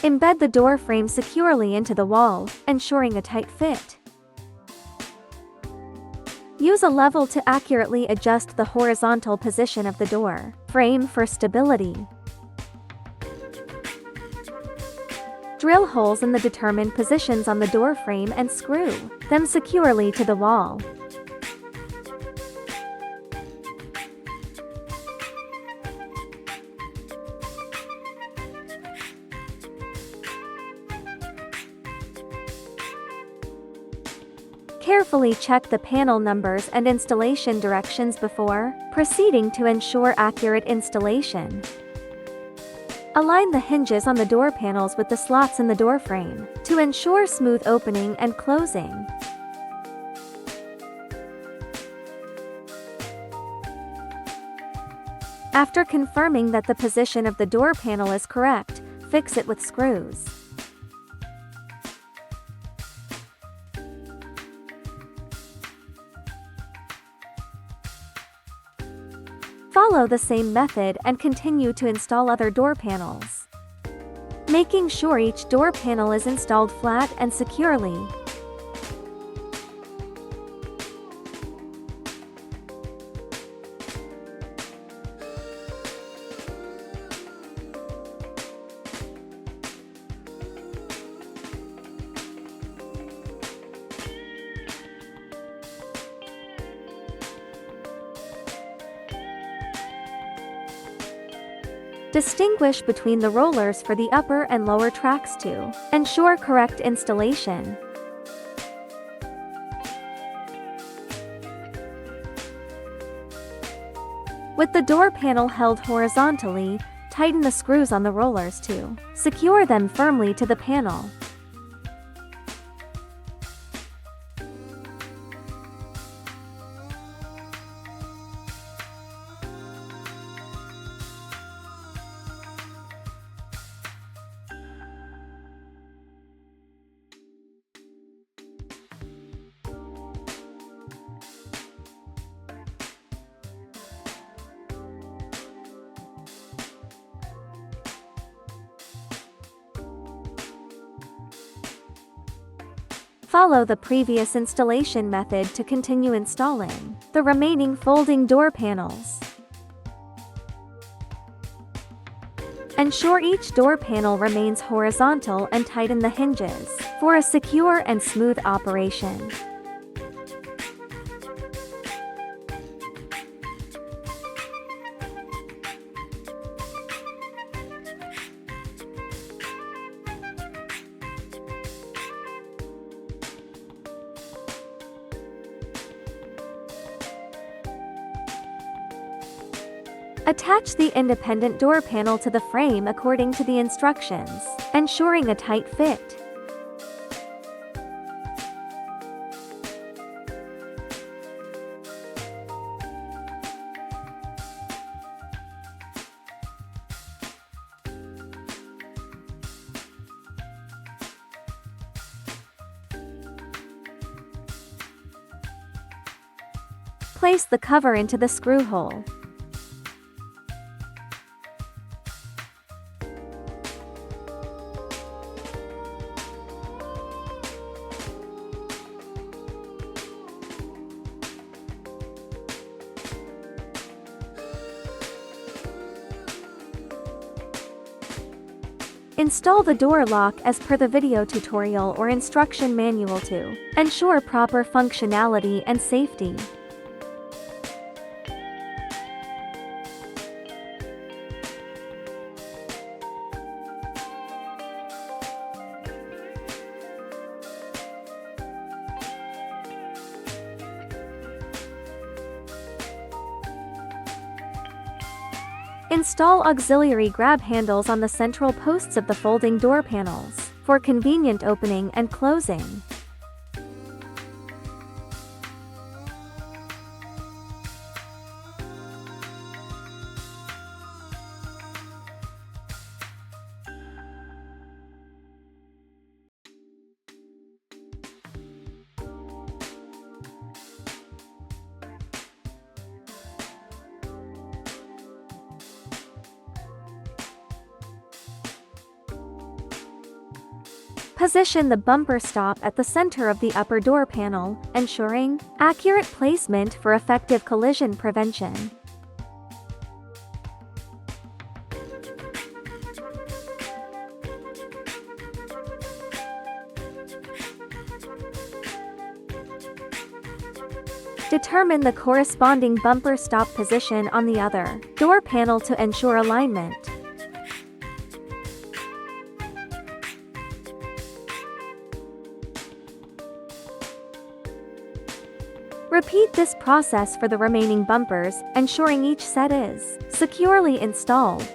Embed the door frame securely into the wall, ensuring a tight fit. Use a level to accurately adjust the horizontal position of the door frame for stability. Drill holes in the determined positions on the door frame and screw them securely to the wall. Carefully check the panel numbers and installation directions before proceeding to ensure accurate installation. Align the hinges on the door panels with the slots in the door frame to ensure smooth opening and closing. After confirming that the position of the door panel is correct, fix it with screws. Follow the same method and continue to install other door panels, making sure each door panel is installed flat and securely. Distinguish between the rollers for the upper and lower tracks to ensure correct installation. With the door panel held horizontally, tighten the screws on the rollers to secure them firmly to the panel. Follow the previous installation method to continue installing the remaining folding door panels. Ensure each door panel remains horizontal and tighten the hinges for a secure and smooth operation. Attach the independent door panel to the frame according to the instructions, ensuring a tight fit. Place the cover into the screw hole. Install the door lock as per the video tutorial or instruction manual to ensure proper functionality and safety. Install auxiliary grab handles on the central posts of the folding door panels for convenient opening and closing. Position the bumper stop at the center of the upper door panel, ensuring accurate placement for effective collision prevention. Determine the corresponding bumper stop position on the other door panel to ensure alignment. Repeat this process for the remaining bumpers, ensuring each set is securely installed.